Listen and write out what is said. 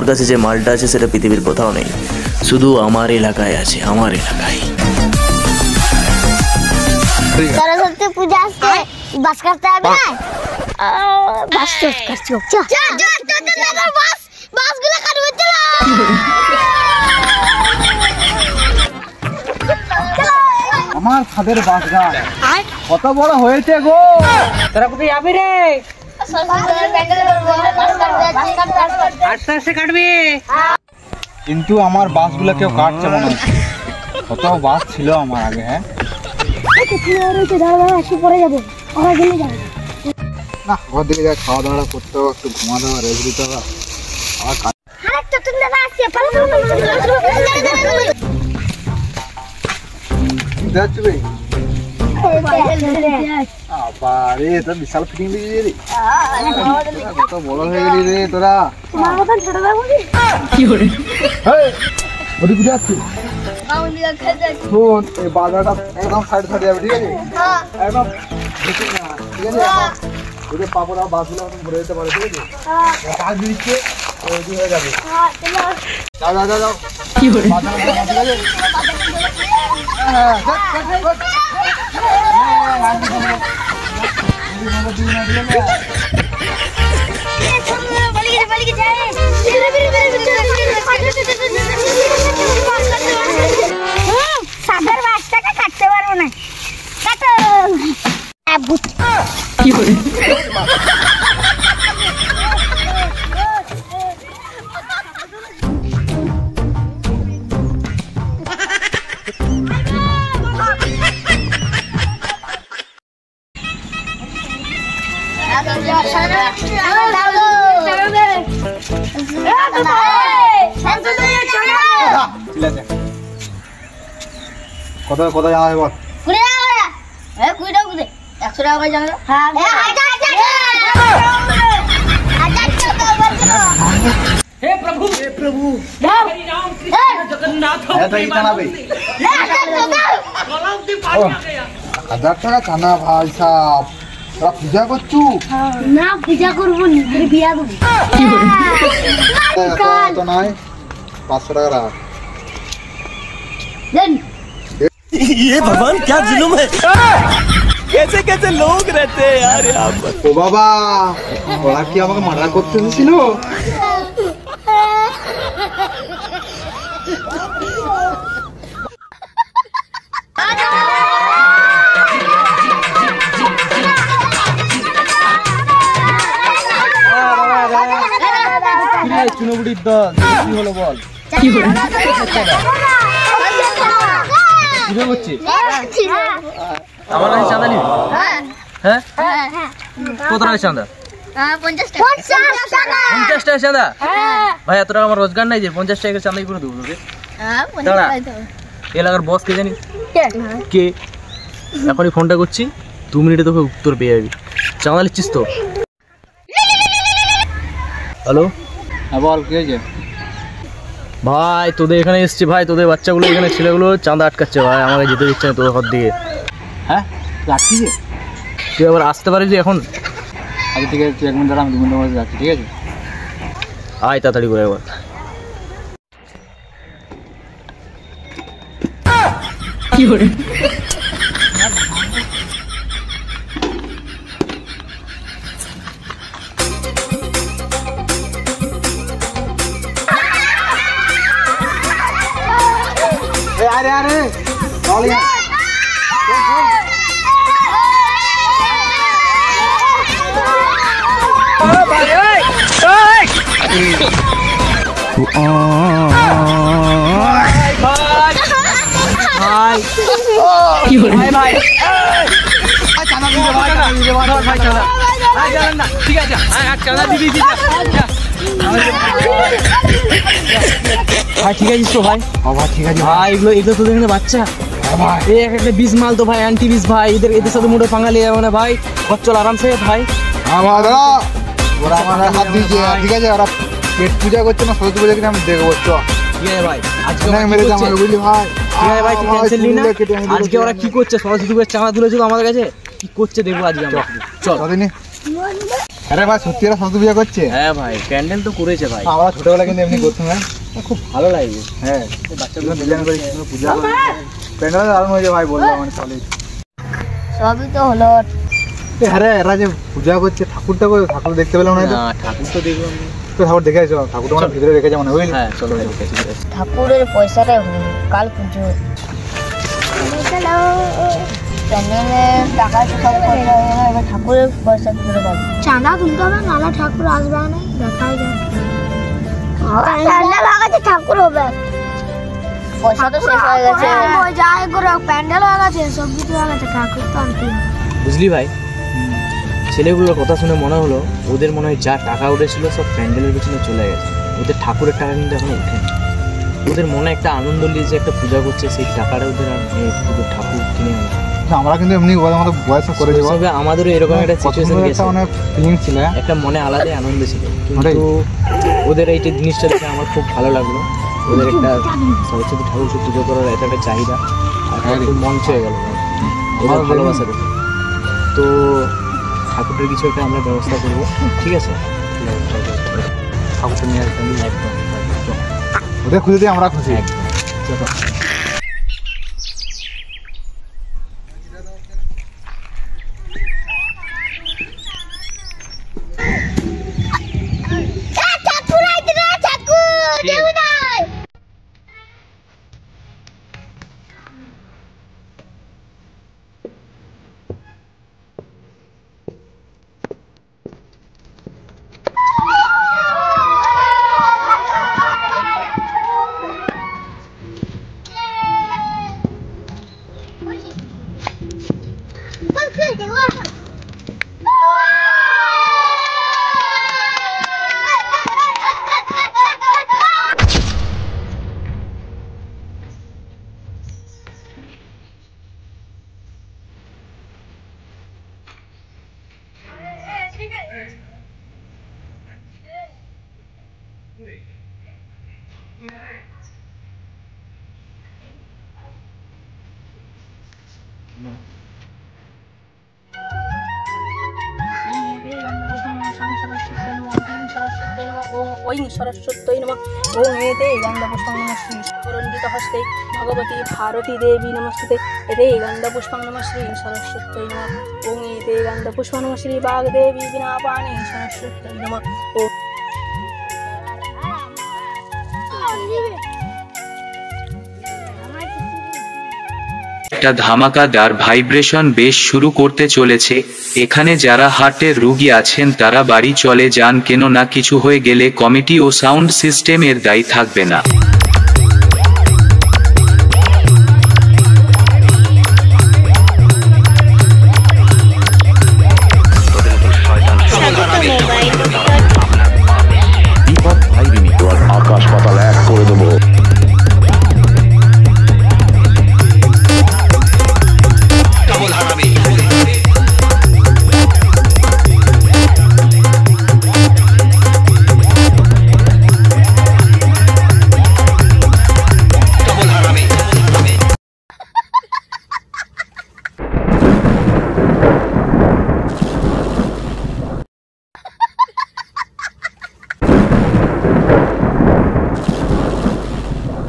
আমার কাছে যে মালটা আছে সেটা পৃথিবীর কোথাও নেই, শুধু আমার এলাকায় আছে, আমার এলাকায়। সরস্বতী পূজা আসছে, বাস করতে হবে না? বাস করছি। বাসগুলো কাটবে চলো। আমার ছাদের বাস গাছ কত বড় হয়েছে গো। তোরা কোথায় যাবি রে? আস্তে কাটবি। কিন্তু আমার বাসগুলো কেউ কাটছে মনে হচ্ছে। কত বাস ছিল আমার আগে। হ্যাঁ না, ঘর দিকে যা খাওয়া দাওয়া করতে হবে, একটু ঘুমা দেওয়া, রেস্ট দিতে হবে। বিশাল ফিটিং দিয়েছি রে, কত বড় হয়ে গেলি রে তোরা। শোন, এই বাজারটা একদম সাইড সাইডে যাবে, ঠিক আছে? একদম ঠিক আছে। ওদের পাপড়া বাসগুলো ভরে যেতে পারে, ঠিক আছে? কাজ দিচ্ছে রেডি হয়ে যাবে। যাও কি করে সাদের বাসটাকে কাটতে পারবো না, কাটো কি করে কোথায় যাওয়া হবে বল? 100 টাকা করে জানো? हे प्रभु हरि राम कृष्ण जगन्नाथ हजार টাকা চানা ভাই সাহেব, তোরা পূজা করছু না? পূজা করবো না, বিয়া দেবো। তো নয়, 500 টাকা রাখ। ये भगवान क्या जुलुम है, कैसे कैसे लोग रहते हैं यार यहाँ पर। ও বাবা, ওরা কি আমাকে মার্ডার করতে এসেছিল? চুনোবুড়ির দল কি হলো বল? কি করে কিভাবে হচ্ছে? আমার কাছে চাঁদা নিবি? হ্যাঁ কত টাকা চাঁদা? 50 টাকা। 50 টাকা চাঁদা? ভাই এত টাকা আমার রোজগার নাই যে 50 টাকা চাঁদাই করে দেবো তোকে। দাঁড়া, এলাকার বস কে জানিস? কে? এখনই ফোনটা করছি, 2 মিনিটে তোকে উত্তর পেয়ে যাবি। চাঁদা নিচ্ছিস তো? হ্যালো, হ্যাঁ বল, কি হয়েছে? ভাই তোদের এখানে এসছি ভাই, তোদের বাচ্চাগুলো এখানে ছেলেগুলো চাঁদা আটকাচ্ছে ভাই, আমাকে যেতে দিচ্ছে না তোদের ঘর দিকে। হ্যাঁ রাখছি যে, তুই আবার আসতে পারিস এখন? আগে ঠিক আছে, তুই 1 মিনিট দাঁড়া, আমি 2 মিনিটের মধ্যে যাচ্ছি, ঠিক আছে? আয় তাড়াতাড়ি করে একবার। কি করে আরে আরে কি করে ঠিক আছে চাঁদা দিবি ভাই, ঠিক আছে তো ভাই? বাবা ঠিক আছে ভাই, এগুলো তোদের এখানে বাচ্চা এই একটা 20 মাল তো ভাই, অ্যান্টি 20 ভাই, এদের সাথে মোটে পাঙ্গালি যাবে না ভাই, চল আরামসে ভাই। ওরা আমার হাত দিয়েছে, ঠিক আছে? ওরা পেট পূজা করছে না, সরস্বতী পূজা কিনে আমি দেখবো। ঠিক আছে ভাই, আজকে মেরে যাবো বুঝলি ভাই? ঠিক আছে ভাই, তুই টেনশন নি না। আজকে ওরা কি করছে, সরস্বতী পূজার চাঁদা তুলেছিল আমাদের কাছে, কি করছে দেখবো আজকে আমরা। চল। আরে ভাই সত্যি এরা সরস্বতী পূজা করছে? হ্যাঁ ভাই, প্যান্ডেল তো করেছে ভাই। আমরা ছোটবেলা কিন্তু এমনি করতাম। হ্যাঁ খুব ভালো লাগে। হ্যাঁ বাচ্চাগুলো ডিজাইন করে পূজা করে প্যান্ডেল দারুণ হয়েছে ভাই, বললাম মানে চলে। সবই তো হলো। হ্যাঁ রে, এরা যে পূজা করছে ঠাকুরটা ঠাকুর দেখতে পেলাম না। না, ঠাকুর তো দেখলাম না। তো ঠাকুর দেখে আসো, ঠাকুরটা মানে ভিতরে রেখেছে মানে ওই। হ্যাঁ চলো। ঠাকুরের পয়সাটাই হলো কাল পুজো। প্যান্ডেলের টাকা তো সব খরচা হয়ে গেল, এবার ঠাকুরের পয়সা ফিরে পাবো। চাঁদা তুলতে হবে, নাহলে ঠাকুর আসবে না, দেখাই যায়। প্যান্ডেল হয়ে গেছে, ঠাকুর হবে। পয়সা তো শেষ হয়ে গেছে, যাই করে প্যান্ডেল হয়ে গেছে, সব কিছু হয়ে গেছে, ঠাকুর তো আনতে। বুঝলি ভাই, ছেলেগুলোর কথা শুনে মনে হলো ওদের মনে হয় যা টাকা উঠেছিল সব প্যান্ডেলের পিছনে চলে গেছে। ওদের ঠাকুরের টাকা কিন্তু এখনো উঠেনি। ওদের মনে একটা আনন্দ নিয়ে যে একটা পূজা করছে, সেই টাকাটা ওদের আর পুরো ঠাকুর কিনে আনে। আমরা কিন্তু এমনি ওদের মতো বয়স করে যাবো। আমাদেরও এরকম একটা সিচুয়েশন গেছে, মানে ফিলিং ছিল, একটা মনে আলাদাই আনন্দ ছিল। কিন্তু ওদের এই জিনিসটা দেখে আমার খুব ভালো লাগলো। ওদের একটা সরস্বতী ঠাকুরকে পুজো করার এত একটা চাহিদা, আর খুব মন ছুঁয়ে গেল ওদের ভালোবাসা দেখে। তো ঠাকুরের কিছু একটা আমরা ব্যবস্থা করবো, ঠিক আছে? ঠাকুরটা নিয়ে আসবেন একদম, ওদের খুঁজে দিয়ে আমরা খুশি। একদম। ওং সরস্বত্যৈ নমঃ। ওং এতে গন্ধপুষ্পং নমঃ শ্রী রঞ্জিত হস্তে ভগবতী ভারতী দেবী নমস্তে। এতে গন্ধপুষ্পং নমঃ শ্রী সরস্বত্যৈ নমঃ। ওং এতে গন্ধপুষ্পং নমঃ শ্রী বাগদেবী বিনাপানি সরস্বত্যৈ নমঃ। একটা ধামাকাদার ভাইব্রেশন বেশ শুরু করতে চলেছে। এখানে যারা হার্টের রোগী আছেন তারা বাড়ি চলে যান, কেননা কিছু হয়ে গেলে কমিটি ও সাউন্ড সিস্টেমের দায়ী থাকবে না।